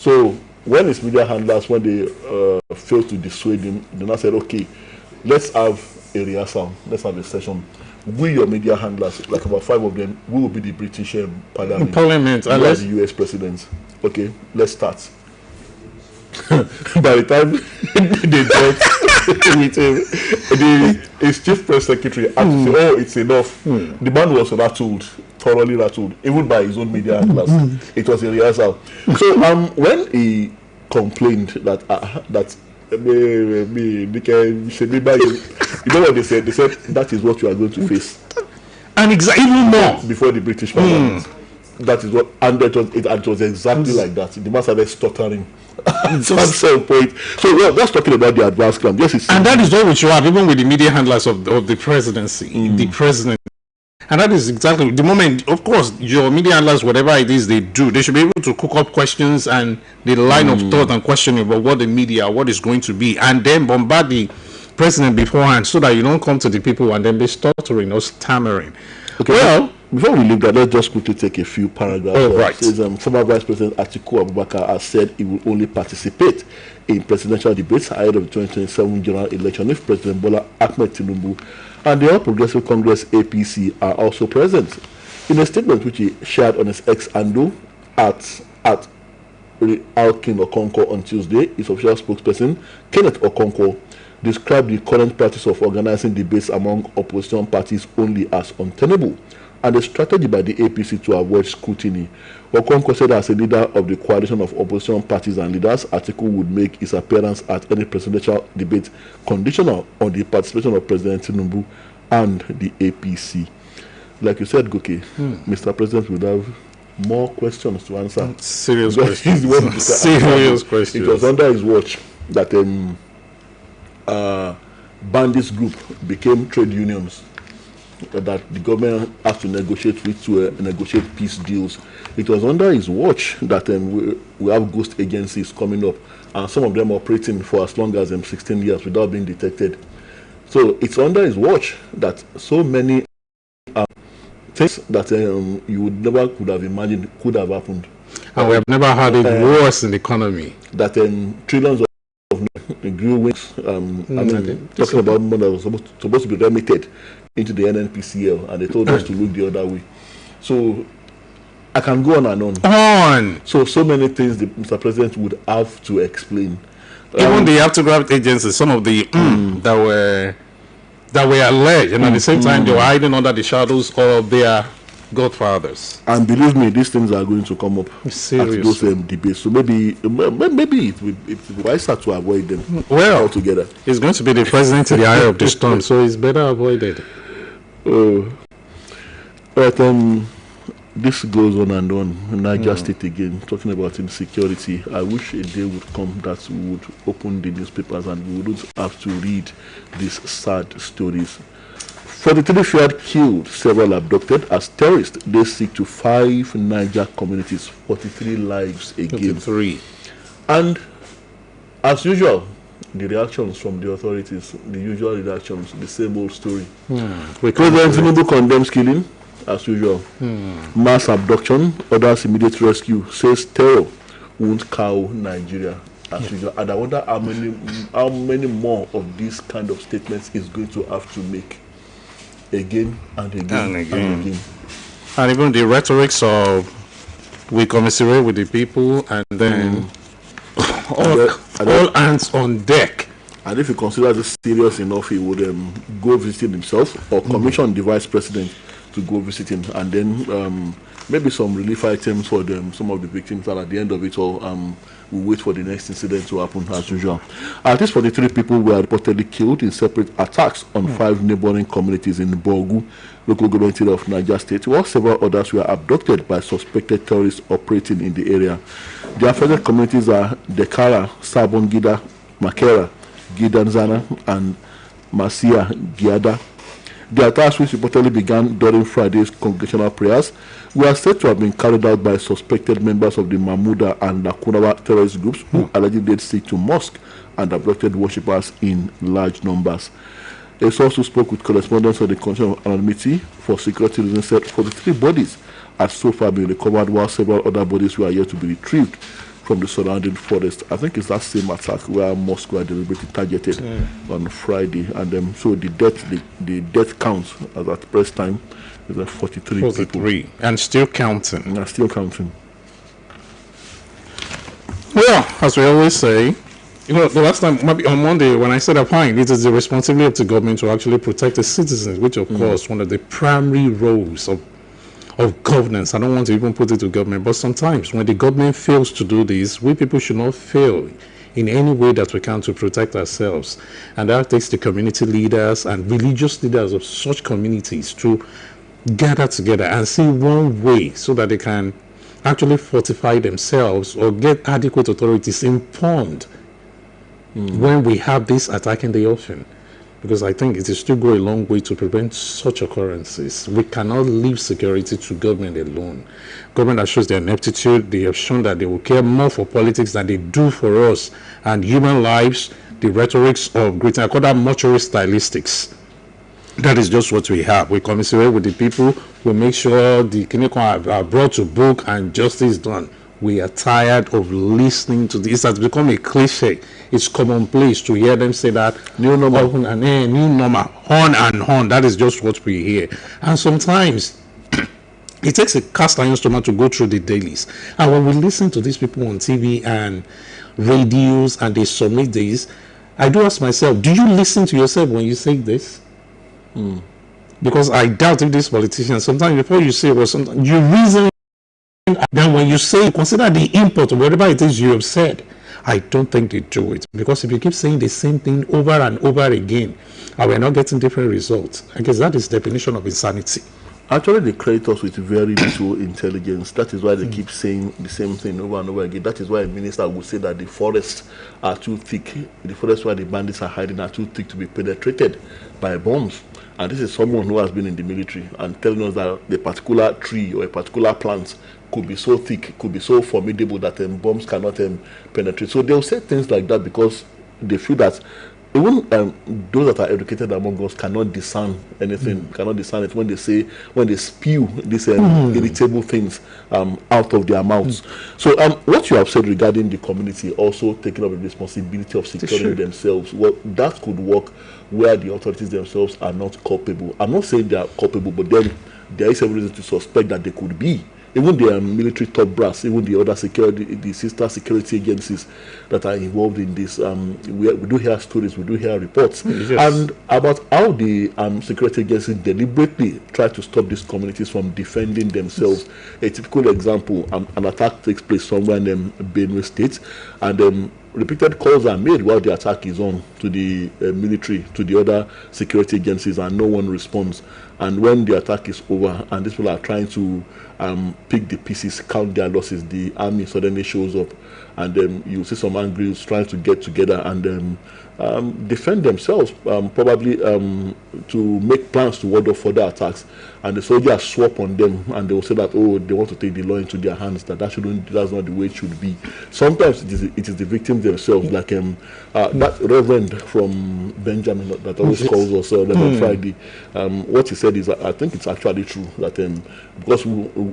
So when his media handlers, when they failed to dissuade him, they now said, okay, let's have a rehearsal, let's have a session. We, your media handlers, like about 5 of them, we will be the British Parliament, and the US president. Okay, let's start. By the time they got with him, his chief press secretary had to say, oh, it's enough. The man was rattled, thoroughly rattled, even by his own media handlers. It was a rehearsal. So when he complained that you know what they said? They said that is what you are going to face. And exactly more before the British Parliament. That is what, and it was exactly like that. The man started stuttering. At some point. So we're just talking about the advanced crime. Yes, and that is what we should have, even with the media handlers of the presidency, the president. And that is exactly the moment. Of course, your media handlers, whatever it is they do, they should be able to cook up questions and the line of thought and questioning about what the media, what is going to be, and then bombard the president beforehand, so that you don't come to the people and then be stuttering or stammering. Okay, well, before we leave that, let's just quickly take a few paragraphs. Oh, right. It says, former Vice President Atiku Abubakar has said he will only participate in presidential debates ahead of the 2027 general election if President Bola Ahmed Tinubu and the All Progressive Congress APC are also present. In a statement which he shared on his X handle at Alkin Okonkwo on Tuesday, his official spokesperson, Kenneth Okonkwo, described the current practice of organizing debates among opposition parties only as untenable and a strategy by the APC to avoid scrutiny. Okonkwo said as a leader of the coalition of opposition parties and leaders, Atiku would make his appearance at any presidential debate conditional on the participation of President Tinubu and the APC. Like you said, Goke, Mr. President would have more questions to answer. Serious questions. Serious questions. It was under his watch that bandits group became trade unions that the government has to negotiate with to negotiate peace deals. It was under his watch that we have ghost agencies coming up, and some of them operating for as long as 16 years without being detected. So it's under his watch that so many things that you would never could have imagined could have happened. And we have never had it worse in the economy. That trillions of grew wings. Talking about money that was supposed to be remitted into the NNPCL, and they told us to look the other way. So I can go on and on. So many things the Mr. President would have to explain. Even the aftergraph agencies, some of the that were alleged, and at the same time they were hiding under the shadows of their godfathers. And believe me, these things are going to come up Seriously. at those debates. So maybe it will be wiser to avoid them altogether. It's going to be the in the eye of the storm, so it's better avoided. But this goes on and on. Niger State again, talking about insecurity. I wish a day would come that we would open the newspapers and we wouldn't have to read these sad stories. 43 feared killed, several abducted as terrorists. They seek to 5 Niger communities, 43 lives again. 43. And as usual, the reactions from the authorities, the usual reactions, the same old story. President Tinubu condemns killing, as usual. Mass abduction, others immediate rescue, says terror won't cow Nigeria, as usual. And I wonder how many more of these kind of statements is going to have to make again and again and again. And even the rhetorics of we commiserate with the people, and then all hands on deck. And if he considers this serious enough, he would go visit himself or commission the vice president to go visit him, and then maybe some relief items for them, some of the victims, and at the end of it all, we'll wait for the next incident to happen as usual. At least 43 people were reportedly killed in separate attacks on 5 neighboring communities in Borgu, local government area of Niger State, while several others were abducted by suspected terrorists operating in the area. The affected communities are Dekara, Sabongida, Makera, Gidanzana, and Masia Giada. The attacks, which reportedly began during Friday's congregational prayers, were said to have been carried out by suspected members of the Mahmuda and Nakunawa terrorist groups who allegedly stayed to mosque and abducted worshippers in large numbers. A source who spoke with correspondents of the Commission of Anonymity for security reasons said 43 bodies had so far been recovered, while several other bodies were yet to be retrieved. from the surrounding forest. I think it's that same attack where mosques were deliberately targeted on Friday, and so the death count as at press time is 43 people. And still counting. And still counting. Well, as we always say, the last time, maybe on Monday, when I said fine, it is the responsibility of the government to actually protect the citizens, which, of course, one of the primary roles of governance. I don't want to even put it to government, but sometimes when the government fails to do this, we people should not fail in any way that we can to protect ourselves. And that takes the community leaders and religious leaders of such communities to gather together and see one way so that they can actually fortify themselves or get adequate authorities informed when we have this attack in the ocean. Because I think it is still go a long way to prevent such occurrences. We cannot leave security to government alone. Government that shows their ineptitude, they have shown that they will care more for politics than they do for us and human lives. The rhetorics of greeting, I call that mortuary stylistics. That is just what we have. We commiserate with the people. We make sure the Kineko are brought to book and justice done. We are tired of listening to this. It has become a cliche. It's commonplace to hear them say that new normal, new normal, on and on. That is just what we hear. And sometimes it takes a cast iron stomach to go through the dailies. And when we listen to these people on TV and radios and they submit this, I do ask myself, do you listen to yourself when you say this? Because I doubt if these politicians, sometimes before you say well, sometimes you reason, then when you say, consider the import of whatever it is you have said. I don't think they do it. Because if you keep saying the same thing over and over again, and we're not getting different results, I guess that is the definition of insanity. Actually, they credit us with very little intelligence. That is why they keep saying the same thing over and over again. That is why a minister would say that the forests are too thick. The forests where the bandits are hiding are too thick to be penetrated by bombs. And this is someone who has been in the military and telling us that the particular tree or a particular plant could be so thick, could be so formidable that bombs cannot penetrate. So they'll say things like that because they feel that even those that are educated among us cannot discern anything, cannot discern it when they spew these irritable things out of their mouths. So what you have said regarding the community also taking up the responsibility of securing themselves, well, that could work where the authorities themselves are not culpable. I'm not saying they are culpable, but then there is every reason to suspect that they could be. Even the military top brass, even the other security, the sister security agencies that are involved in this, we do hear stories, we do hear reports, and about how the security agencies deliberately try to stop these communities from defending themselves. A typical example, an attack takes place somewhere in Benue State, and repeated calls are made while the attack is on to the military, to the other security agencies, and no one responds. And when the attack is over and these people are trying to pick the pieces, count their losses, the army suddenly shows up, and you see some angry trying to get together and defend themselves, probably to make plans to ward off further attacks. And the soldiers swap on them, and they will say that, oh, they want to take the law into their hands. That's not the way it should be. Sometimes it is the victims themselves, like that reverend from Benjamin that always calls us on Friday. What he said is, I think it's actually true that because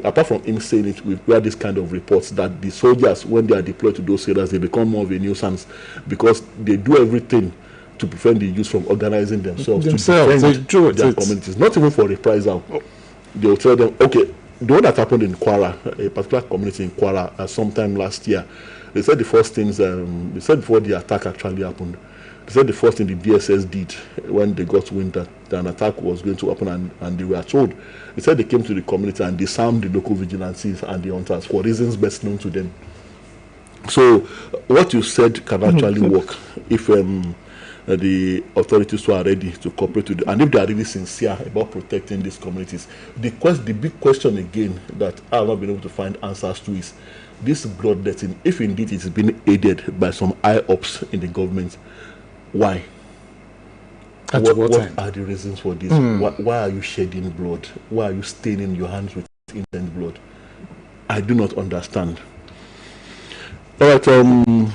apart from him saying it, we've heard this kind of reports that the soldiers, when they are deployed to those areas, they become more of a nuisance because they do everything to prevent the youth from organizing themselves to defend their communities, not even for reprisal. They will tell them, okay, the one that happened in Kwara, a particular community in Kwara, sometime last year, they said the first things, they said before the attack actually happened, they said the first thing the DSS did when they got wind that an attack was going to happen and they were told, they said they came to the community and disarmed the local vigilantes and the hunters for reasons best known to them. So what you said can actually work if the authorities who are ready to cooperate with and if they are really sincere about protecting these communities. The big question again that I have not been able to find answers to is this bloodletting, if indeed it is being aided by some high-ups in the government, why? What are the reasons for this? Why are you shedding blood? Why are you staining your hands with innocent blood? I do not understand. All right,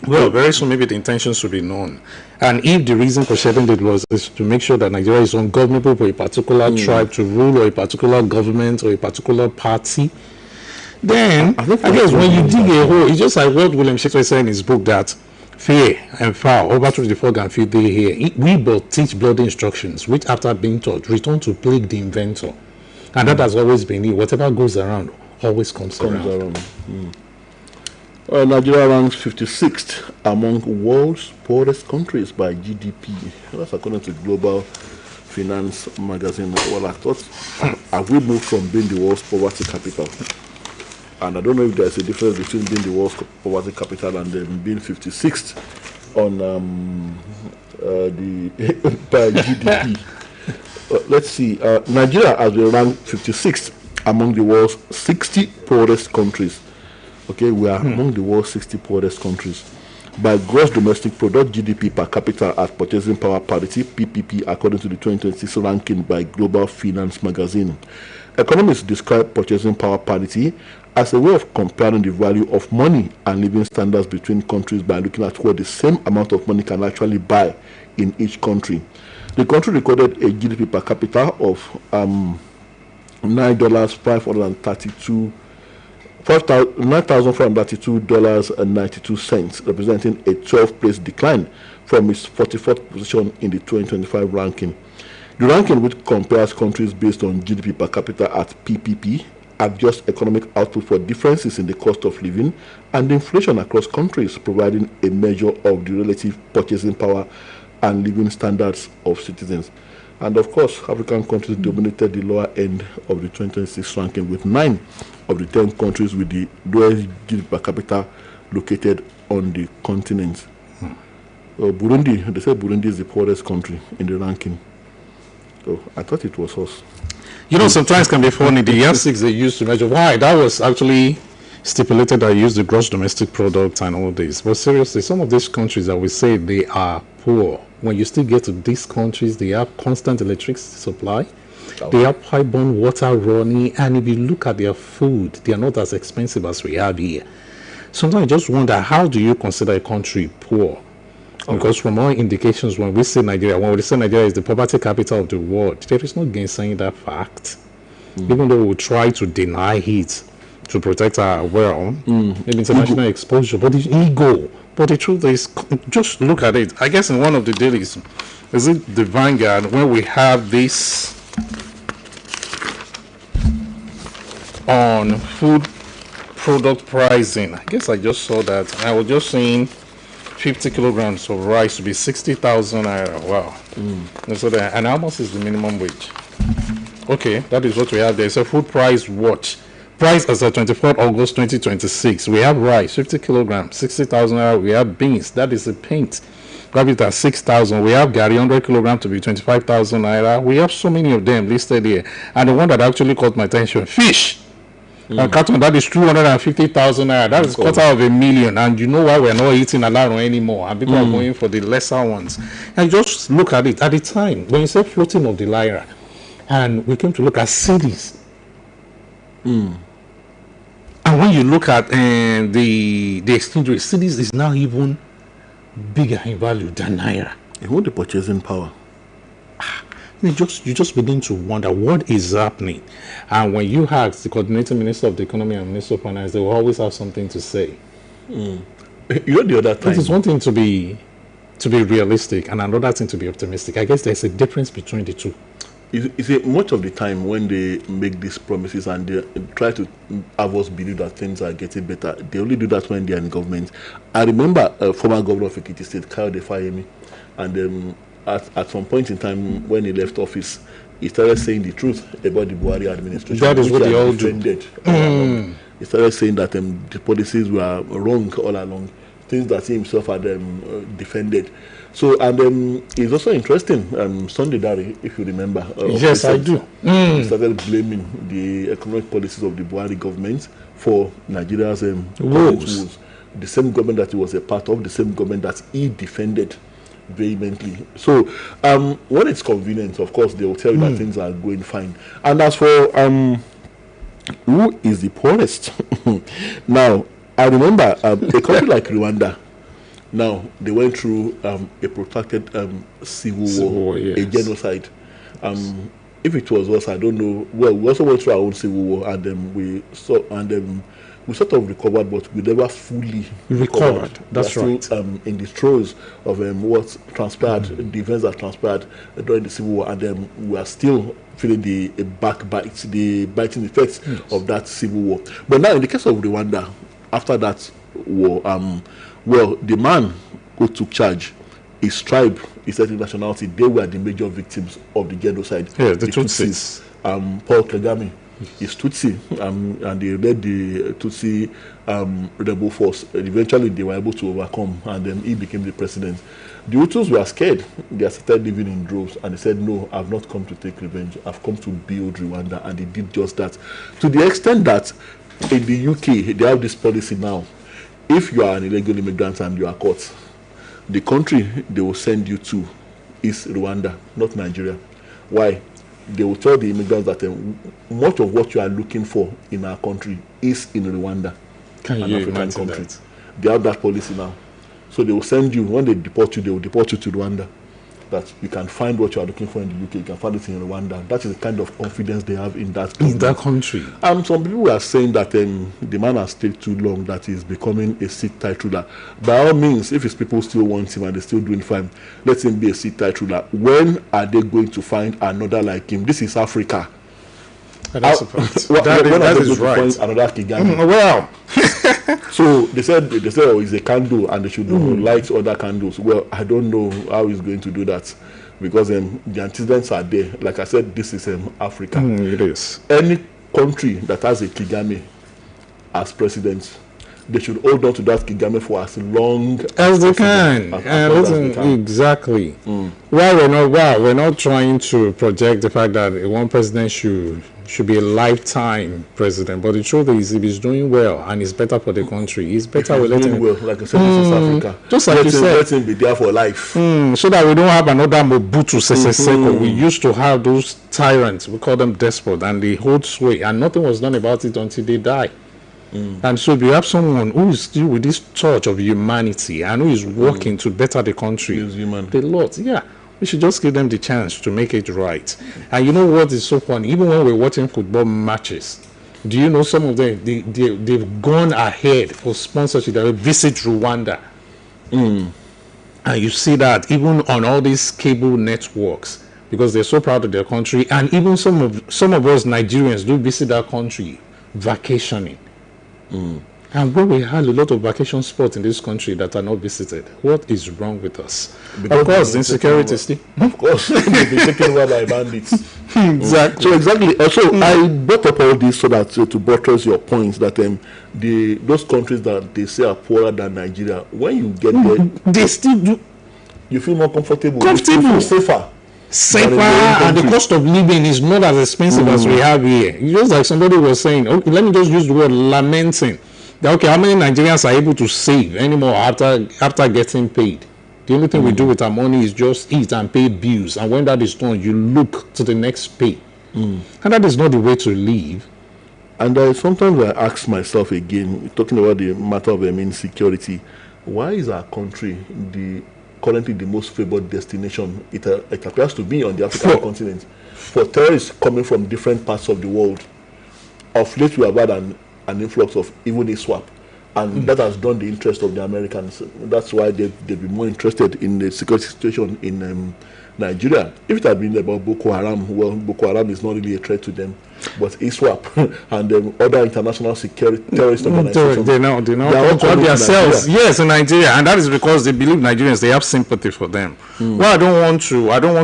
well, very soon maybe the intentions should be known. And if the reason for shedding the blood is to make sure that Nigeria is ungovernable for a particular tribe to rule or a particular government or a particular party, Then I guess when you dig a hole, it's just like what William Shakespeare said in his book that fair and foul, overthrow the fog and feed they here. We but teach bloody instructions, which after being taught, return to plague the inventor. And that has always been it. Whatever goes around always comes around. Nigeria ranks 56th among world's poorest countries by GDP. That's according to Global Finance magazine. Well, I thought, have we moved from being the world's poverty capital? And I don't know if there's a difference between being the world's poverty capital and then being 56th on the by GDP. Let's see. Nigeria has been ranked 56th among the world's 60 poorest countries. Okay, we are among the world's 60 poorest countries. By gross domestic product, GDP per capita at purchasing power parity, PPP, according to the 2026 ranking by Global Finance magazine. Economists describe purchasing power parity as a way of comparing the value of money and living standards between countries by looking at what the same amount of money can actually buy in each country. The country recorded a GDP per capita of $9,432.92, representing a 12th place decline from its 44th position in the 2025 ranking. The ranking, which compares countries based on GDP per capita at PPP, adjusts economic output for differences in the cost of living and inflation across countries, providing a measure of the relative purchasing power and living standards of citizens. And of course, African countries dominated the lower end of the 2026 ranking, with 9 of the 10 countries with the lowest GDP per capita located on the continent. Burundi, they say Burundi is the poorest country in the ranking. So I thought it was us. You know, sometimes can be funny. The yardsticks they used to measure, why? That was actually stipulated that I use the gross domestic product and all this. But seriously, some of these countries that we say they are poor, when you still get to these countries, they have constant electricity supply. They have pipe-borne water running, and if you look at their food, they are not as expensive as we have here. Sometimes I just wonder, how do you consider a country poor? Because from all indications, when we say Nigeria is the poverty capital of the world, there is no gainsaying that fact. Even though we try to deny it to protect our maybe international exposure, but it's ego. But the truth is, just look at it. I guess in one of the dailies, is it the Vanguard, where we have this on food product pricing. I guess I just saw that. I was just saying 50 kilograms of rice to be 60,000 naira. Wow. So that, and how much is the minimum wage? Okay, that is what we have there. So food price watch. Price as of 24th August 2026. We have rice, 50 kilograms, 60,000 naira. We have beans, that is a paint. Grab it at 6,000. We have gari, 100 kilograms to be 25,000 naira. We have so many of them listed here. And the one that actually caught my attention, fish. A carton that is 250,000 naira. That is quarter of a million. And you know why we're not eating alaro anymore. And people are going for the lesser ones. And just look at it. At the time, when you say floating of the Lyra, and we came to look at cities. And when you look at the exchange rate, cities is now even bigger in value than Naira. Even the purchasing power. You just begin to wonder what is happening. And when you ask the coordinating minister of the economy and minister of finance, they will always have something to say. You know, the other time, it is one thing to be realistic and another thing to be optimistic. I guess there's a difference between the two. You see, much of the time when they make these promises and they try to have us believe that things are getting better, they only do that when they are in government. I remember former governor of Ekiti State, Kayode Fayemi, and at some point in time when he left office, he started saying the truth about the Buhari administration. That is what they all do. He started saying that the policies were wrong all along, things that he himself had defended. So, and it's also interesting, Sunday Dari, if you remember. Yes, I do. He started blaming the economic policies of the Buhari government for Nigeria's woes. The same government that he was a part of, the same government that he defended vehemently. So, when it's convenient, of course, they will tell you that things are going fine. And as for who is the poorest? Now, I remember a country like Rwanda. Now, they went through a protracted civil war, yes. a genocide. if it was us, I don't know. Well, we also went through our own civil war, and we sort of recovered, but we never fully Recovered. That's we are right. Still, in the throes of what transpired, the events that transpired during the civil war, and we are still feeling the the biting effects of that civil war. But now, in the case of Rwanda, after that war, well, the man who took charge, his tribe, his ethnic nationality, they were the major victims of the genocide. Yeah, the Tutsis. Paul Kagame is Tutsi, and they led the Tutsi rebel force. And eventually, they were able to overcome, and then he became the president. The Hutus were scared. They started living in droves, and they said, "No, I've not come to take revenge. I've come to build Rwanda," and they did just that. To the extent that in the UK, they have this policy now: if you are an illegal immigrant and you are caught, the country they will send you to is Rwanda, not Nigeria. Why? They will tell the immigrants that much of what you are looking for in our country is in Rwanda, Can an you African imagine country. that? They have that policy now. So they will send you, when they deport you, they will deport you to Rwanda. That you can find what you are looking for in the UK, you can find it in Rwanda. That is the kind of confidence they have in that country. In that country. Some people are saying that the man has stayed too long, that he's becoming a sit-tight ruler. By all means, if his people still want him and they're still doing fine, let him be a sit-tight ruler. When are they going to find another like him? This is Africa. That's a point. When that are they is going to right. find another Kigami? Well, So they said, oh, it's a candle and they should light other candles. Well, I don't know how he's going to do that, because the antecedents are there. Like I said, this is Africa. it is. Any country that has a Kigame as president, they should hold on to that Kigame for as long As they can. as long as they can. Exactly. Well, we're not trying to project the fact that one president should be a lifetime president, but the truth is, if he's doing well and it's better for the country, it's better we let him. Well, like I said, this is Africa. Just like you said. Let him be there for life. So that we don't have another Mobutu Sese Seko. We used to have those tyrants, we call them despots, and they hold sway, and nothing was done about it until they die. And so if you have someone who is still with this torch of humanity and who is working to better the country, He is human. the Lord, we should just give them the chance to make it right. And you know what is so funny? Even when we're watching football matches, do you know some of them, they've gone ahead for sponsorship. They will visit Rwanda. And you see that even on all these cable networks, because they're so proud of their country. And even some of us Nigerians do visit that country vacationing. And when we have a lot of vacation spots in this country that are not visited, what is wrong with us? Because of course, insecurity still. Of course, they've been taken over by bandits. Exactly. So exactly. Also, I brought up all this so that to buttress your points that those countries that they say are poorer than Nigeria, when you get there, They still do you feel more comfortable. Comfortable. You feel safer. safer, But in and the country, cost of living is not as expensive as we have here. It's just like somebody was saying, okay, let me just use the word lamenting. That, okay, how many Nigerians are able to save anymore after getting paid? The only thing we do with our money is just eat and pay bills. And when that is done, you look to the next pay. And that is not the way to live. And sometimes I ask myself again, talking about the matter of insecurity, why is our country currently the most favored destination? It appears to be on the African continent for terrorists coming from different parts of the world. Of late, we have had an influx of even a swap, and that has drawn the interest of the Americans. That's why they've been more interested in the security situation in Nigeria. If it had been about Boko Haram, well, Boko Haram is not really a threat to them, but ISWAP and other international security terrorist organizations, They now all control coming to themselves. Nigeria. Yes, in Nigeria, and that is because they believe Nigerians, they have sympathy for them. Well, I don't want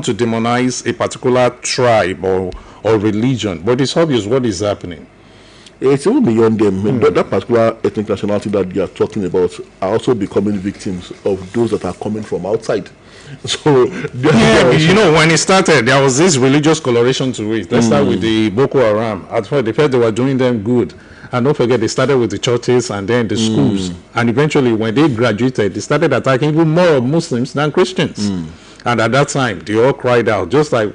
to demonize a particular tribe or religion, but it's obvious what is happening. It's even beyond them. That particular ethnic nationality that you are talking about are also becoming victims of those that are coming from outside. So, You know, when it started, there was this religious coloration to it. Let's start with the Boko Haram. At first, they felt they were doing them good. And don't forget, they started with the churches and then the schools. And eventually, when they graduated, they started attacking even more Muslims than Christians. And at that time, they all cried out. Just like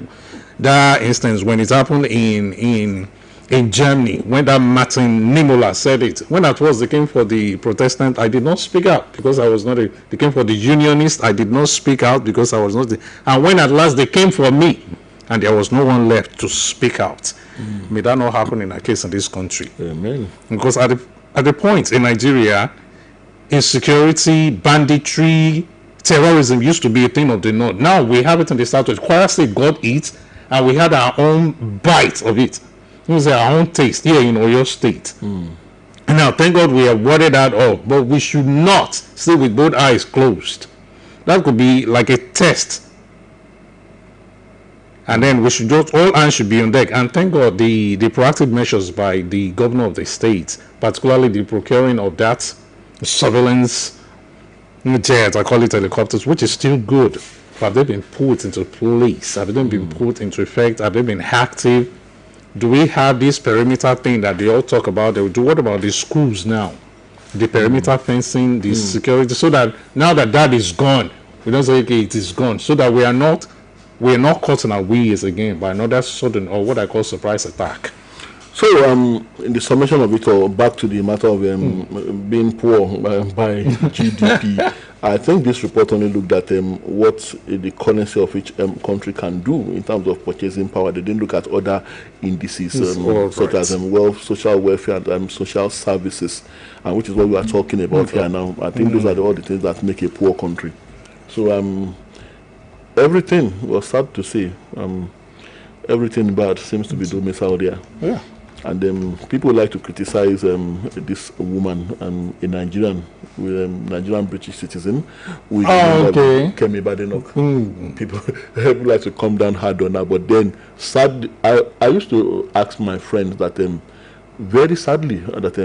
that instance when it happened in Germany, when that Martin Niemöller said it. When at first they came for the Protestant, I did not speak out because I was not they came for the Unionist, I did not speak out because I was not and when at last they came for me, and there was no one left to speak out. May that not happen in a case in this country. Amen. Because at the point in Nigeria, insecurity, banditry, terrorism used to be a thing of the north. Now we have it in the southwest. Kwara State got it, and we had our own bite of it. It was our own taste here in Oyo State. And now, thank God we have warded that off, but we should not stay with both eyes closed. That could be like a test. And then we should just, all hands should be on deck. And thank God the proactive measures by the governor of the state, particularly the procuring of that surveillance jet, I call it helicopters, which is still good. Have they been put into place? Have they been put into effect? Have they been active? Do we have this perimeter thing that they all talk about? What about the schools now? The perimeter fencing, the security, so that now that is gone, we don't say, okay, it is gone, so that we are not caught in our ways again by another sudden, or what I call surprise attack. So, in the summation of it all, back to the matter of being poor by GDP, I think this report only looked at what the currency of each country can do in terms of purchasing power. They didn't look at other indices such as wealth, social welfare, and social services, which is what we are talking about here now. I think those are all the things that make a poor country. So, everything was sad to say. Everything bad seems to be domiciled there. Yeah. And people like to criticize this woman, a Nigerian, with Nigerian British citizen, with Kemi Badenoch. People like to come down hard on her, but then sad. I used to ask my friends that very sadly that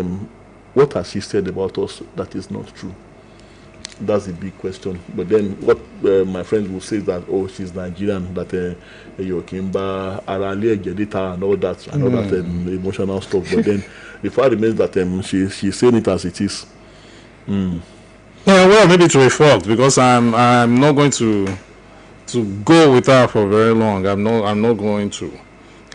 what has she said about us that is not true? That's a big question. But then what my friends will say is that, oh, she's Nigerian, that Yokimba, Arale, Jedita, and all that, emotional stuff. But then the fact remains that she's saying it as it is. Yeah, well, maybe to a fault, because I'm not going to go with her for very long. I'm not going to.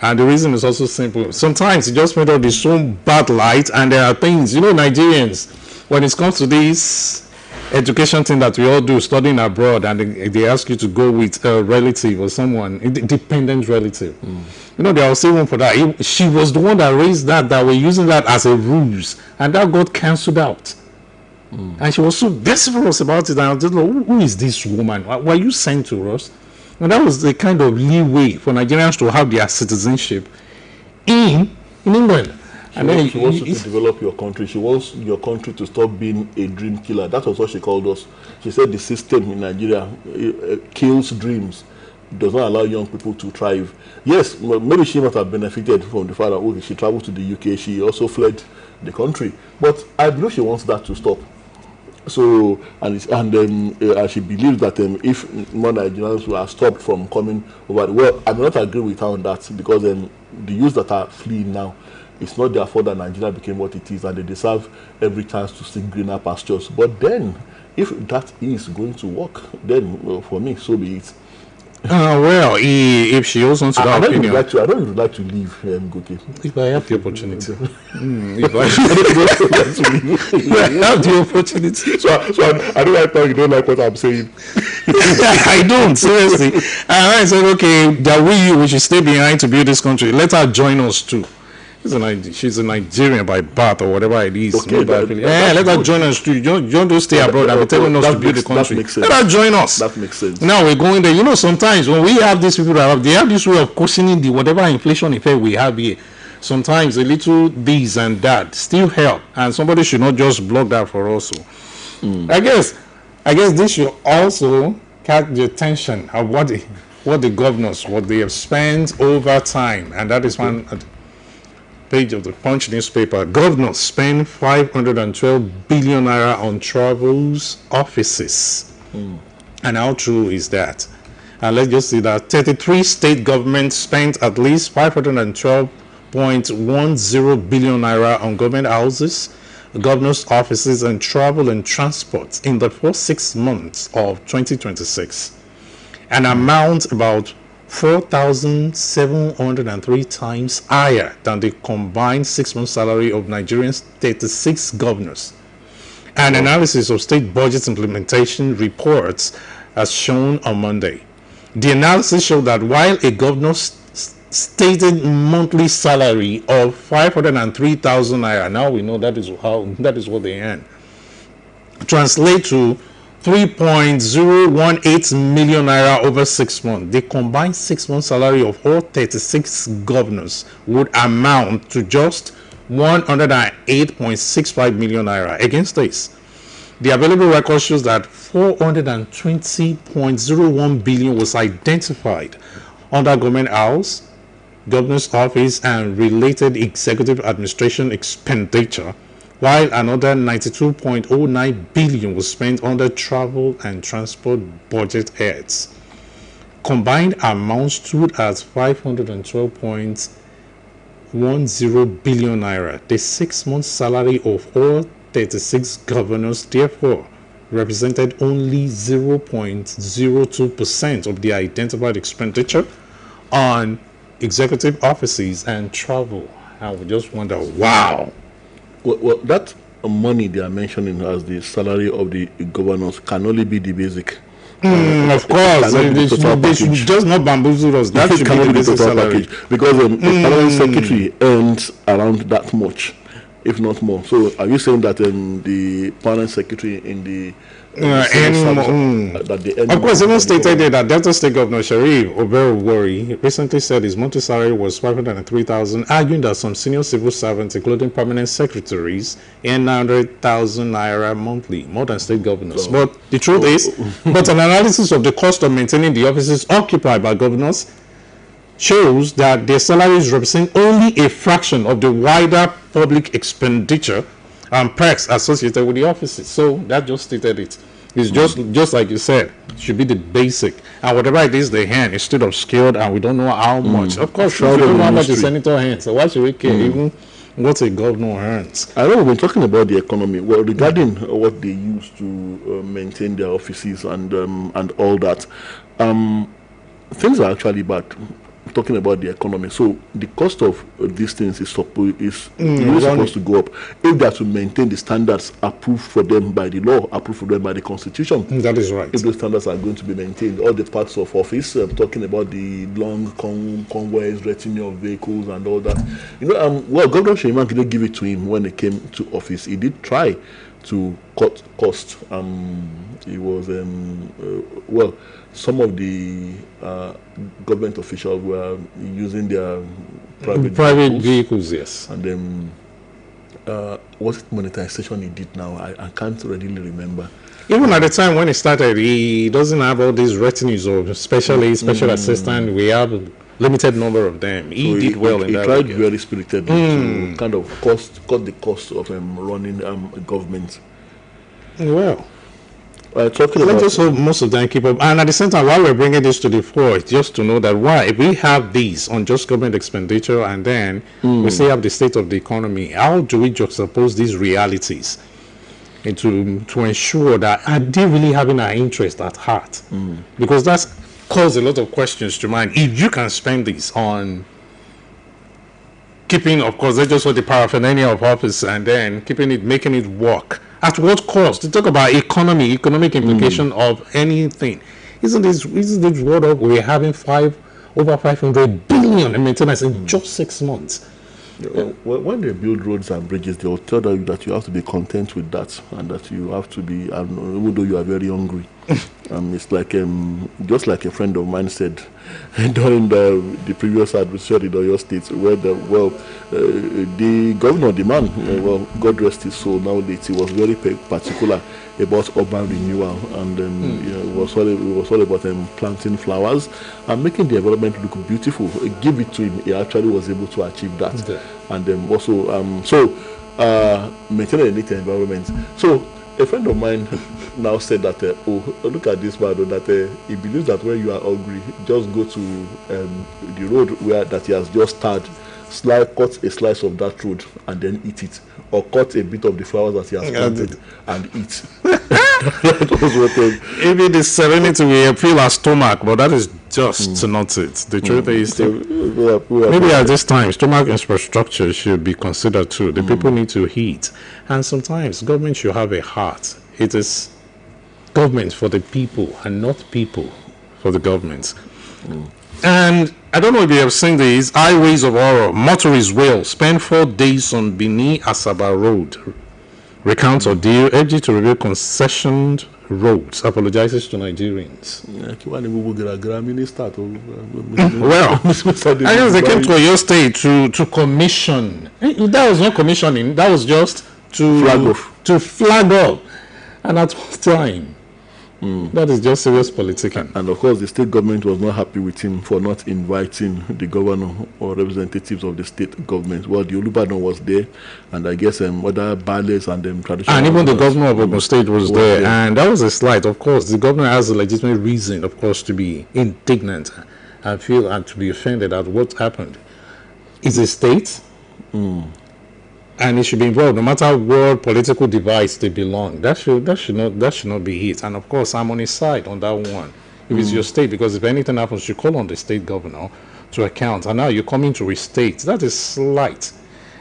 And the reason is also simple. Sometimes it just made up this so bad light, and there are things, Nigerians, when it comes to this education thing that we all do, studying abroad, and they ask you to go with a relative or someone, a dependent relative. There was even for that. She was the one that raised that we're using that as a ruse, and that got cancelled out. And she was so desperate about it, and I was just like, who is this woman? Why are you sent to us? And that was the kind of leeway for Nigerians to have their citizenship in England. And then she wants you to develop your country. She wants your country to stop being a dream killer. That was what she called us. She said the system in Nigeria kills dreams, does not allow young people to thrive. Yes, maybe she must have benefited from the fact that she traveled to the UK. She also fled the country. But I believe she wants that to stop. So, and she believes that if more Nigerians were stopped from coming over, well, I do not agree with her on that, because the youth that are fleeing now, it's not their fault that Nigeria became what it is, and they deserve every chance to seek greener pastures. But then, if that is going to work, then for me, so be it. Well, if she also wants that opinion, I don't even like to leave Goke. If I have the opportunity, if I have the opportunity. So I don't like how you don't like what I'm saying. I don't, seriously. And I said, okay, that we should stay behind to build this country. Let her join us too. She's a Nigerian by birth or whatever it is. Okay, let her join us too. You don't stay abroad and be telling us to build the country. Let her join us. That makes sense. Now we're going there. Sometimes when we have these people they have this way of cushioning the whatever inflation effect we have here. Sometimes a little this and that still help, and somebody should not just block that for us. I guess this should also catch the attention of what the governors, what they have spent over time, and that is one page of the Punch newspaper. Governors spend 512 billion naira on travels offices. And how true is that? And let's just see that 33 state governments spent at least 512.10 billion naira on government houses, governors' offices, and travel and transport in the first 6 months of 2026. An amount about 4,703 times higher than the combined 6-month salary of Nigeria's 36 governors. An analysis of state budget implementation reports as shown on Monday. The analysis showed that while a governor's stated monthly salary of 503,000 naira, now we know that is what they earn, translate to 3.018 million naira over 6 months. The combined 6-month salary of all 36 governors would amount to just 108.65 million naira. Against this, the available record shows that 420.01 billion was identified under Government House, Governor's Office, and related executive administration expenditure, while another 92.09 billion was spent under travel and transport budget heads. Combined amount stood at 512.10 billion naira. The 6-month salary of all 36 governors therefore represented only 0.02% of the identified expenditure on executive offices and travel. I would just wonder, wow. Well, that money they are mentioning as the salary of the governors can only be the basic. Of course, they should just not bamboozle us. That should be the basic salary. Package, because the permanent secretary earns around that much, if not more. So, are you saying that the permanent secretary in the that they earn? Of course, even stated there that Delta State Governor Sharif Oberwori recently said his monthly salary was 503,000, arguing that some senior civil servants, including permanent secretaries, earn 900,000 naira monthly, more than state governors. But the truth is, but an analysis of the cost of maintaining the offices occupied by governors shows that their salaries represent only a fraction of the wider public expenditure and perks associated with the offices. So that just stated it. It's just like you said, it should be the basic. And whatever it is they earn is still obscured, and we don't know how much. Of course, we don't know how much the senator earns, so why should we care even what a governor earns? I know we've been talking about the economy. Well, regarding what they use to maintain their offices and all that, things are actually bad. Talking about the economy, so the cost of these things is supposed to go up if they are to maintain the standards approved for them by the law, approved for them by the constitution. That is right. If those standards are going to be maintained, all the parts of office, talking about the long convoys, retinue of vehicles, and all that. Well, Governor Sheinman didn't give it to him when he came to office. He did try to cut costs. He was some of the government officials were using their private vehicles, yes. And then, what monetization he did now, I can't readily remember. Even at the time when he started, he doesn't have all these retinues of special assistant. We have a limited number of them. He did well in that. He tried very spiritedly to kind of cut the cost of running government. Well, let's just hope most of them keep up. And at the same time, while we're bringing this to the fore, it's just to know that why we have these unjust government expenditure, and then we say have the state of the economy. How do we juxtapose these realities and to ensure that are they really having our interest at heart? Because that's caused a lot of questions to mind. If you can spend this on keeping, of course, that's just what the paraphernalia of office, and then keeping it, making it work. At what cost? To talk about economic implication of anything. Isn't this world up? We're having over 500 billion in maintenance in just 6 months. When they build roads and bridges, they will tell you that you have to be content with that, and that you have to be, even though you are very hungry. It's like just like a friend of mine said during the previous administration in Oyo State, where the governor, the man, God rest his soul, now that he was very particular about urban renewal, and it was all about planting flowers and making the environment look beautiful. Give it to him, he actually was able to achieve that. Okay. And also maintaining a neat environment. So a friend of mine now said that, look at this man, that he believes that when you are hungry, just go to the road that he has just started, cut a slice of that road and then eat it, or cut a bit of the flowers that he has planted and eat. Maybe the serenity will appeal our stomach, but that is just not it. The truth is, maybe at this time, stomach infrastructure should be considered too. The people need to eat, and sometimes government should have a heart. It is government for the people and not people for the government. And I don't know if you have seen these highways of horror. Motorists will spend 4 days on Benin Asaba Road. Recounts ordeal, urges to review concessioned roads. Apologizes to Nigerians. Well, I guess they came to your state to commission. That was not commissioning. That was just to flag up. And at what time? That is just serious politicking. And of course, the state government was not happy with him for not inviting the governor or representatives of the state government. Well, the Olubadan was there, and I guess other ballets and traditional. And even the governor of Ogun State was there, and that was a slight. Of course, the governor has a legitimate reason, of course, to be indignant and feel and to be offended at what happened. It's a state. And it should be involved, no matter what political device they belong. That should not be it. And of course, I'm on his side on that one. If it's your state, because if anything happens, you call on the state governor to account. And now you're coming to his state. That is slight.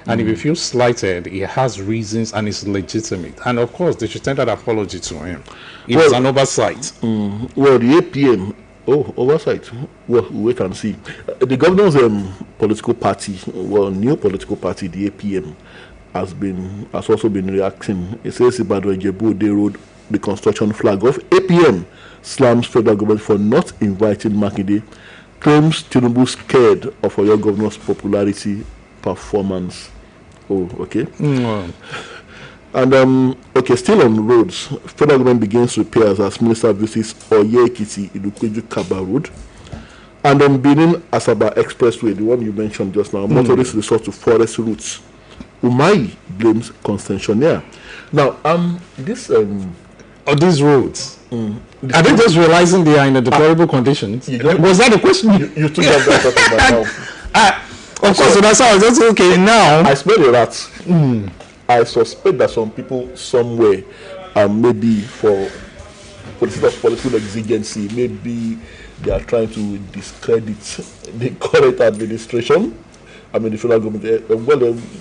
And if you feel slighted, he has reasons and it's legitimate. And of course, they should send that apology to him. It's an oversight. Well, the APM. Oversight. Well, wait and see. The governor's political party, new political party, the APM, has also been reacting. It says Ibadan Ijebu Road reconstruction flag off. APM slams federal government for not inviting Makinde. Claims Tinubu scared of your governor's popularity performance. Oh, okay. And still on roads, federal government begins repairs as minister visits Oluyole Ilupeju Kaba Road. And on Benin Asaba Expressway, the one you mentioned just now, motorists resort to forest routes. Umai blames concessionaire. Now, these roads, are they just realizing they are in a deplorable conditions? Was that the question? You took up that topic now. Of course, so that's how I was just okay now. I smell the rats. I suspect that some people somewhere, maybe for the sake of political exigency, maybe they are trying to discredit the current administration. I mean, the federal government,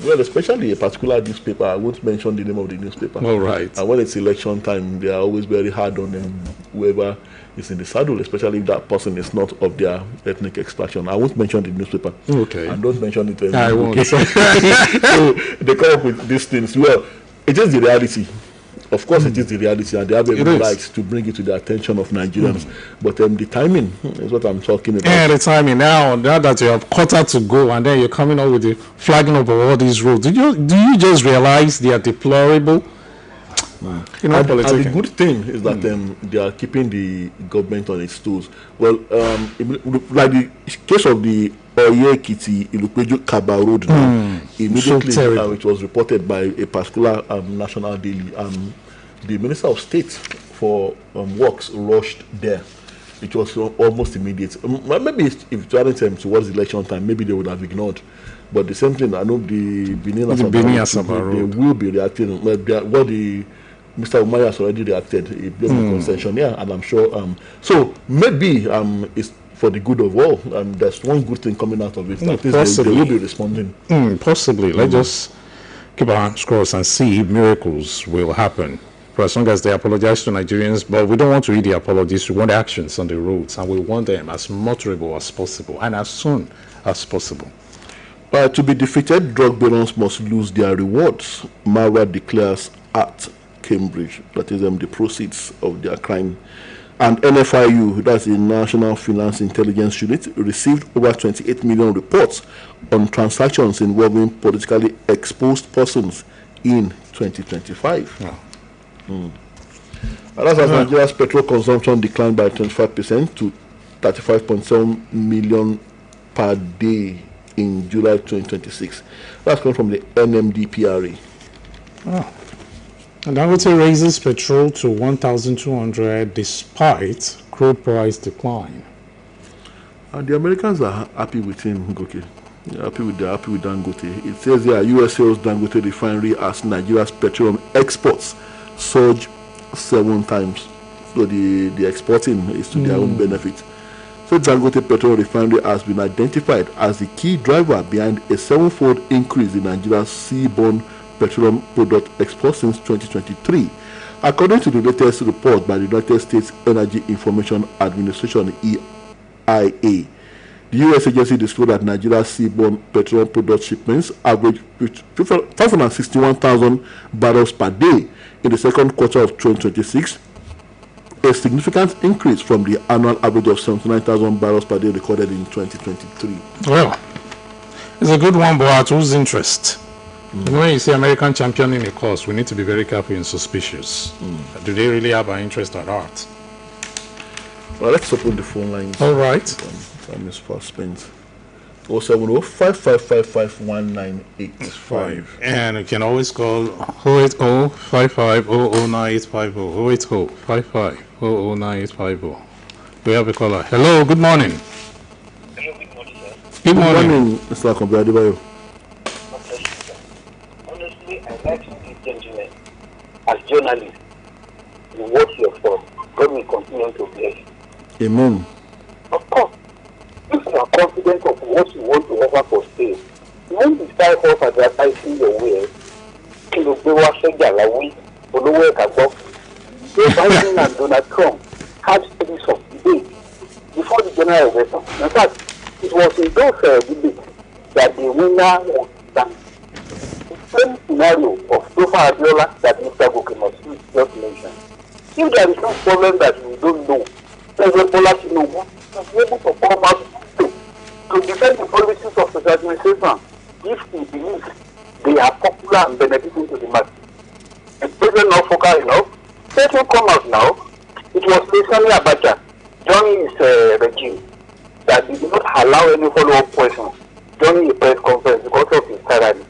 well, especially a particular newspaper. I won't mention the name of the newspaper. All right. And when it's election time, they are always very hard on them, whoever is in the saddle, especially if that person is not of their ethnic extraction. I won't mention the newspaper. Okay. And don't mention it. I won't. So they come up with these things. Well, it is the reality. Of course, it is the reality, and they have every right to bring it to the attention of Nigerians. But the timing is what I'm talking about. Yeah, the timing. Now that you have quarter to go, and then you're coming up with the flagging up of all these roads. Do you just realize they are deplorable? And the good thing is that they are keeping the government on its toes. Well, like the case of the Oluyole Ilupeju Kaba Road now, immediately it was reported by a particular national daily. The Minister of State for Works rushed there. It was almost immediate. Maybe if it hadn't towards election time, maybe they would have ignored. But the same thing, I know the Benin Asaba Road, they will be reacting. Mr. Umar has already reacted. He blamed the concessionaire, and I'm sure. So maybe it's for the good of all. There's one good thing coming out of it. They will be responding. Possibly. Let's just keep our hands crossed and see if miracles will happen. For as long as they apologize to Nigerians, but we don't want to read the apologies. We want actions on the roads, and we want them as motorable as possible and as soon as possible. To be defeated, drug barons must lose their rewards. Marwa declares at Cambridge, that is the proceeds of their crime. And NFIU, that's the National Finance Intelligence Unit, received over 28 million reports on transactions involving politically exposed persons in 2025. And that's as Nigeria's petrol consumption declined by 25% to 35.7 million per day in July 2026. That's coming from the NMDPRA. And Dangote raises petrol to 1,200 despite crude price decline. And the Americans are happy with him, Goke. They're happy with Dangote. It says here, U.S. sales Dangote refinery as Nigeria's petroleum exports surge 7 times. So the exporting is to their own benefit. So Dangote Petroleum Refinery has been identified as the key driver behind a 7-fold increase in Nigeria's seaborne petroleum product exports since 2023. According to the latest report by the United States Energy Information Administration (EIA), the U.S. agency disclosed that Nigeria's seaborne petroleum product shipments averaged 561,000 barrels per day in the second quarter of 2026, a significant increase from the annual average of 79,000 barrels per day recorded in 2023. Well, it's a good one, but at whose interest? When you see American championing a cause, we need to be very careful and suspicious. Do they really have an interest at heart? Well, let's open the phone lines. All right. Time is fast spent. 070-5555-1985. And you can always call 080-5500-9850. 080-5500-9850. We have a caller. Hello, good morning. Hello, good morning, sir. Good morning, Mr. Akombi Adebayo. Honestly, I like this gentleman as journalists. You watch your thoughts. God will continue to bless. Amen. Of course, if you are confident of what you want to offer for sale, you won't be start off advertising your way. Kilo Bewa Shegalawi, Oluyole Kagbo. Joe Biden and Donald Trump had series of debates before the general election. In fact, it was in those debates that the winner was done. The same scenario of Sofa Abiola that Mr. Gokemosu just mentioned. If there is no problem that we don't know, President Bola Tinubu to be able to come out to defend the policies of his administration if he believes they are popular and benefiting to the masses. Is President not focal enough? Let him come out now. It was recently Abacha during his regime that he did not allow any follow-up questions during the press conference because of his tyranny.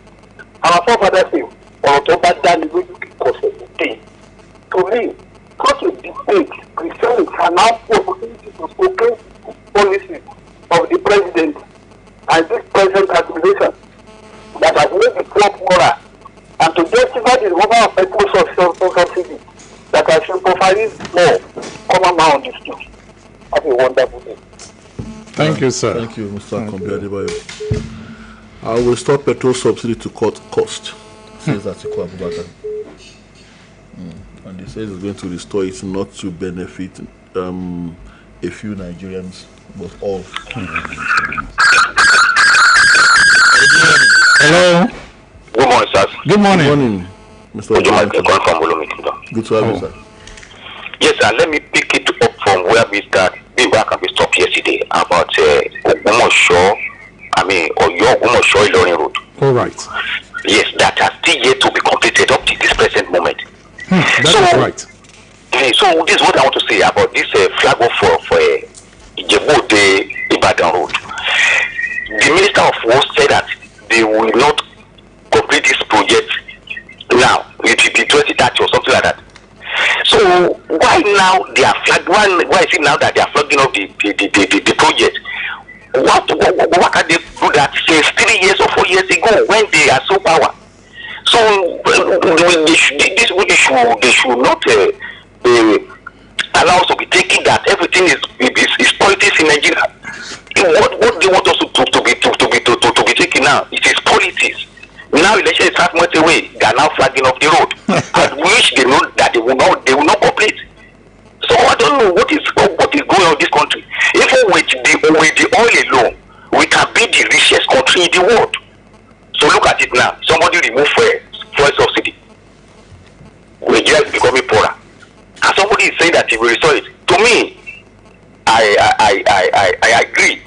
Our forefathers say, October Dani will be possible. To me, such a debate, Christians are now the opportunity to spoke policies of the president and this present administration that has made the poor poorer, and to justify the removal of petrol subsidy that has improvised more common man on the street. Have a wonderful day. Thank you, sir. Thank you, Mr. Akombi Adebayo. I will stop petrol subsidy to cut cost, says Atiku Abubakar. And he says he's going to restore it not to benefit a few Nigerians, but all. Hello. Good morning, sir. Good morning. Good morning, Mr. Adebayo. Good to have you, sir. Yes, sir. Let me pick it up from where Mr. Bimba we stopped yesterday about Ogumosho, or your Ogumosho Ilorin Road. All right. Yes, that has still yet to be completed up to this present moment. That is right. So this is what I want to say about this flag off for Ijebu Ibadan Road. The Minister of Works said that they will not complete this project now. It will be 2030 or something like that. So why now they are flagging? Why is it now that they are flagging up the project? What can they do that since 3 years or 4 years ago when they are so power? So they should not allow us to be thinking that everything is politics in Nigeria. What they want us to be thinking now? It is politics. Now election is half much away. They are now flagging up the road, at which they know that they will not complete. So I don't know what is going on in this country. Even with the oil alone, we can be the richest country in the world. So look at it now. Somebody remove fuel subsidy. Nigeria is becoming poorer, and somebody is saying that he will restore it. To me, I agree,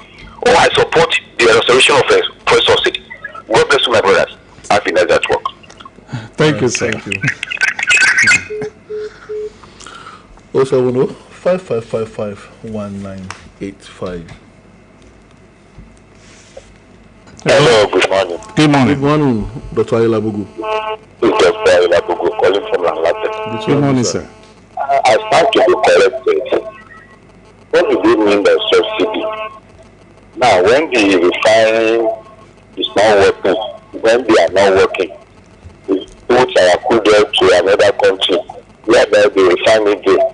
or I support the restoration of fuel subsidy. God bless you, my brothers. I think that's work. Thank you, sir. Thank you. 070-5555-1985. Hello, good morning. Good morning. Good morning, Dr. Ayelabugu. This is Dr. Ayelabugu calling from Lanlate. Good morning, sir. I stand to be corrected. What do they mean by subsidy? Now, when the refining is not working, when they are not working, the boats are accorded to another country, whereby they refine it there,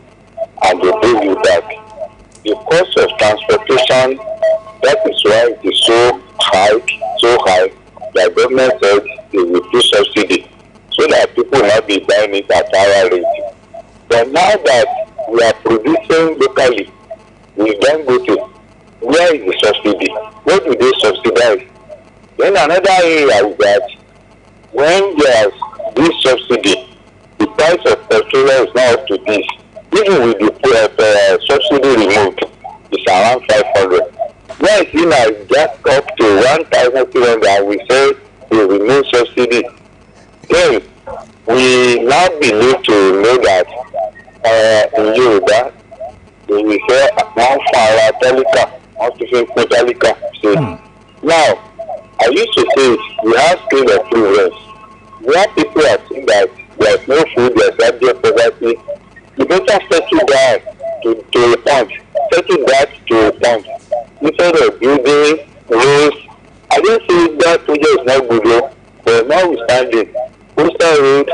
and they bring you back. The cost of transportation, that is why it is so high. The government said they will do subsidy, so that people will not be buying it at higher rate. that we are producing locally, we then go to where is the subsidy? What do they subsidize? Then another area is that when there's this subsidy, the price of petrol is not up to this. Even with the subsidy removed, it's around 500. Now it's in a just up to 1,300 and we say we remove subsidy. Then we now believe to know that in Yoruba, we say one for Talika, one to say Talika. Now, I used to say we have scale of influence. Where people are saying that there's no food, there's abject poverty, you better settle down to a point. Settle that to a point. Instead of building roads, I don't say that project is not good, but notwithstanding, Coastal Road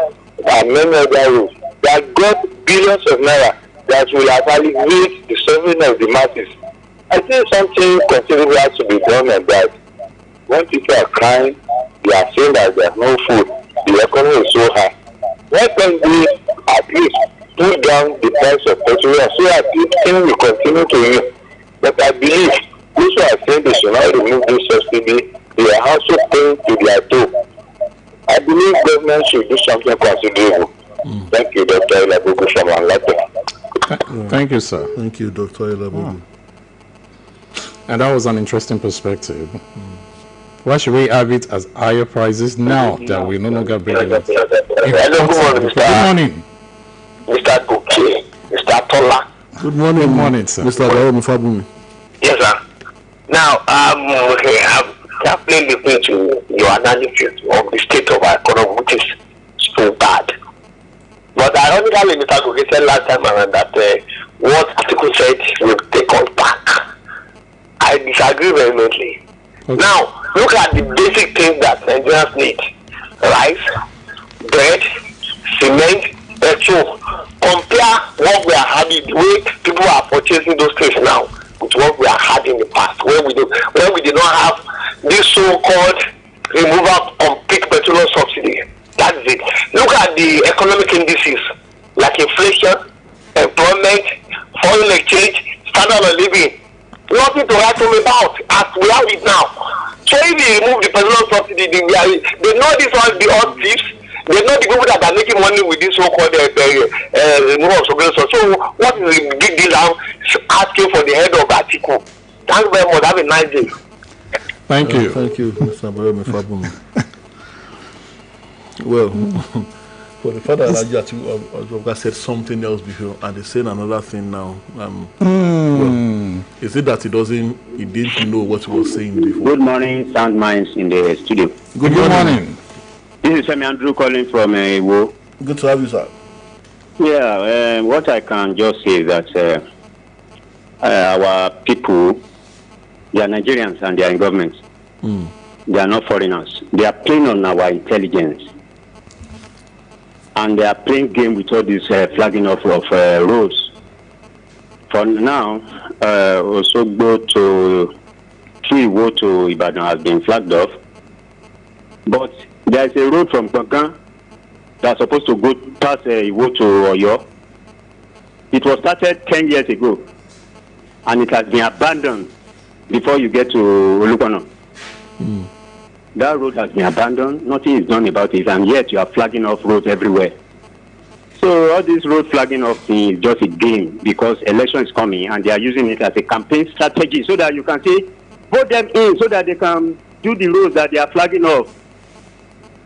and many other roads that got billions of naira that will alleviate the suffering of the masses. I think something considerable has to be done on that. When people are crying, they are saying that there's no food, the economy is so high. Why can't we at least pull down the price of petrol so that things will continue to move? But I believe those who are saying they should not remove this subsidy, they are also paying to their toe. I believe government should do something considerable. Thank you, Dr. Ilabogu from Anlata. Thank you, sir. Thank you, Dr. Ilabogu. And that was an interesting perspective. Why should we have it as higher prices now that we no longer bring it up? Good morning. Mr. Goke, Mr. Tola. Good morning. Good morning, sir. Mr. Bayomi Fabumi. Yes, sir. Now, okay, I've carefully listened to your analysis of the state of our economy, which is so bad. But ironically, Mr. Goke said last time around that what Atiku said will take us back. I disagree vehemently. Okay. Now, look at the basic things that Nigerians need. Rice, bread, cement, petrol. Compare what we are having, the way people are purchasing those things now with what we are had in the past, where we did not have this so-called removal of peak petroleum subsidy. That's it. Look at the economic indices like inflation, employment, foreign exchange, standard of living. Nothing to write home about as we have it now. So if you remove the petroleum subsidy, they know this one the odd thieves. They know the people that are making money with this so-called removal of subsidy. So what is the big deal now asking for the head of Atiku? Thank you very much. Have a nice day. Thank you. Thank you, Mr. Bayomi Fabumi. Well, for the fact that Atiku said something else before and they saying another thing now, well, is it that he didn't know what he was saying before? Good morning, Sound Minds in the studio. Good morning. This is Femi Andrew calling from Iwo. Good to have you, sir. Yeah, what I can just say is that our people, they are Nigerians and they are in government. They are not foreigners. They are playing on our intelligence. And they are playing game with all this flagging off of roads. For now, Osogbo to Iwo to Ibadan has been flagged off. But there is a road from Gbangan that's supposed to go past Iwo to Oyo. It was started 10 years ago. And it has been abandoned before you get to Oluyole. That road has been abandoned. Nothing is done about it. And yet you are flagging off roads everywhere. So all this road flagging off thing is just a game because election is coming and they are using it as a campaign strategy so that you can say, vote them in so that they can do the roads that they are flagging off.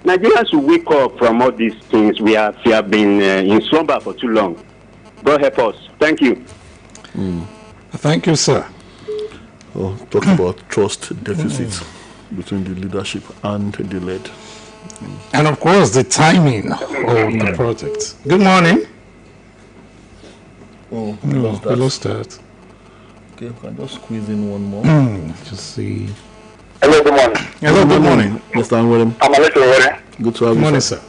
Nigerians will wake up from all these things. We have been in slumber for too long. God help us. Thank you. Thank you, sir. Oh, talk about trust deficits between the leadership and the led. And of course, the timing of the project. Good morning. Oh, we lost that. Okay, we can just squeeze in one more. Just see. Hello, good morning. Hello, good morning. Mr. Anwelem. I'm Oluyole. Good to have Good you, morning, sir. sir.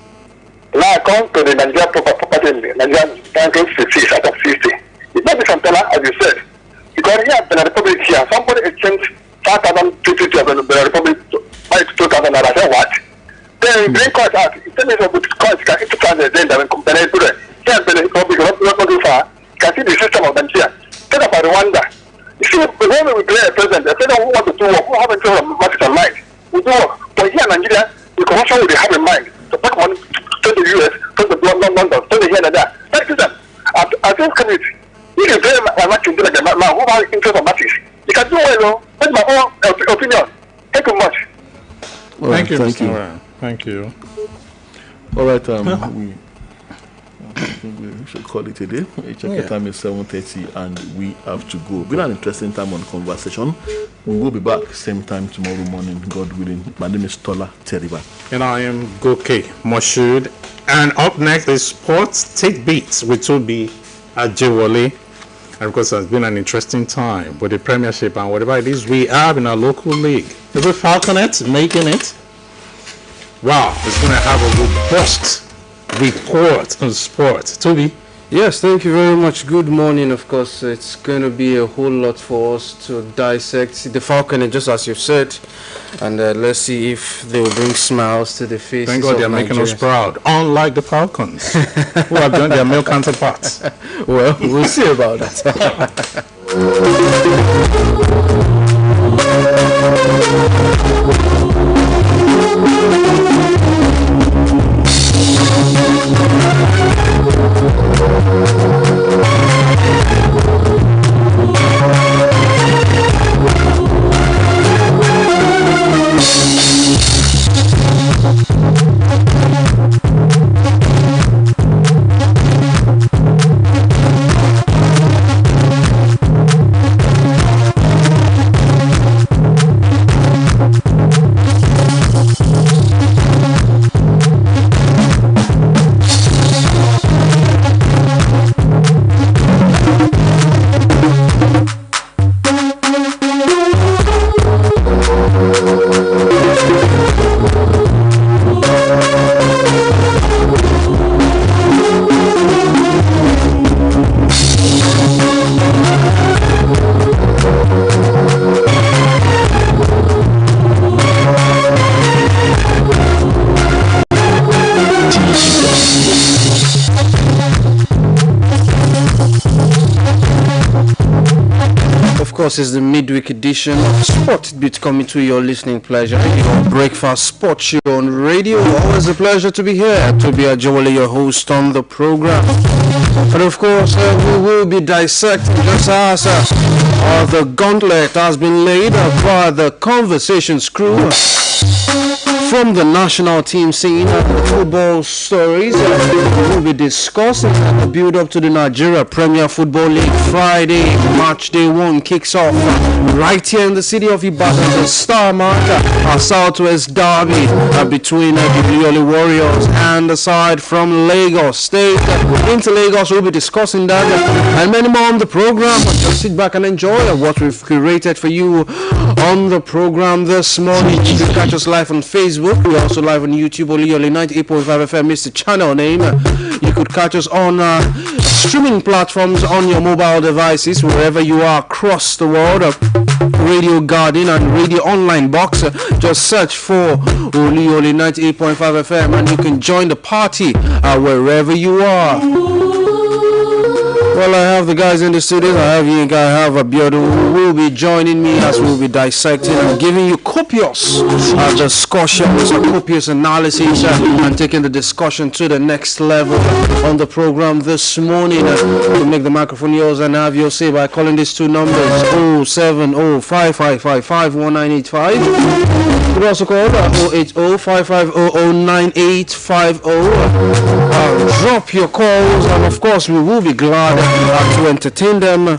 Now I come to the Nigerian property in the Nigerian banking 6 out of 50. It's not the Santana, as you said. Because here at the Republic here, somebody exchanged 5,000 to the Republic by 2,000 naira. I said, what? Then bring coins out. Instead of coins, can 2,000 then when compare to it. Here at the Republic, not too far. see the system of Nigeria. Think about Rwanda. You see, when we play a president, the president who wants to do work, who have interest of market in mind, we do work. But here in Nigeria, the corruption will have in mind to pack money to the US, to the London, to the here and there. That is that. I think community, if you play a match like a man who has interest of matches, you can do well. That's my own opinion. Thank you much. Thank you, Mr. Warren. Thank you. All right, I think we should call it a day. Check time is 7:30 and we have to go. Been an interesting time on conversation. We will be back same time tomorrow morning, God willing. My name is Tola Teriba. And I am Goke Moshood. And up next is Sports Take Beats with Toby Ajewole. And of course, it has been an interesting time with the Premiership and whatever it is we have in our local league. Is it Falconet making it? Wow, it's going to have a robust report on sports. Toby? Yes, thank you very much. Good morning. Of course, it's going to be a whole lot for us to dissect the Falconet, just as you've said. And let's see if they will bring smiles to the faces. Thank God they're making us proud, unlike the Falcons, who have joined their male counterparts. Well, we'll see about that. Is the midweek edition of Sport Beat coming to your listening pleasure. Your breakfast sports show on radio. Always a pleasure to be here. Toby Ajewole, your host on the program. And of course, we will be dissecting just as the gauntlet has been laid by the Conversations crew from the national team scene. Football stories we'll be discussing the build-up to the Nigeria Premier Football League. Friday, March Day 1 kicks off right here in the city of Ibadan. The star marker, our Southwest derby between the Oluyole Warriors and the side from Lagos State. Into Lagos, we'll be discussing that and many more on the program. Just sit back and enjoy what we've curated for you on the program this morning. You can catch us live on Facebook. We're also live on YouTube, Oluyole 98.5 FM is the channel name. You could catch us on streaming platforms on your mobile devices, wherever you are across the world. Radio Garden and Radio Online Box. Just search for Oluyole 98.5 FM and you can join the party wherever you are. Well, I have the guys in the studio. I have Yinka, I have Abiodun, who will be joining me as we'll be dissecting and giving you copious discussions, copious analysis, and taking the discussion to the next level on the program this morning. To make the microphone yours and have your say by calling these two numbers 07055551985. You can also call 08055009850. Drop your calls, and of course we will be glad to entertain them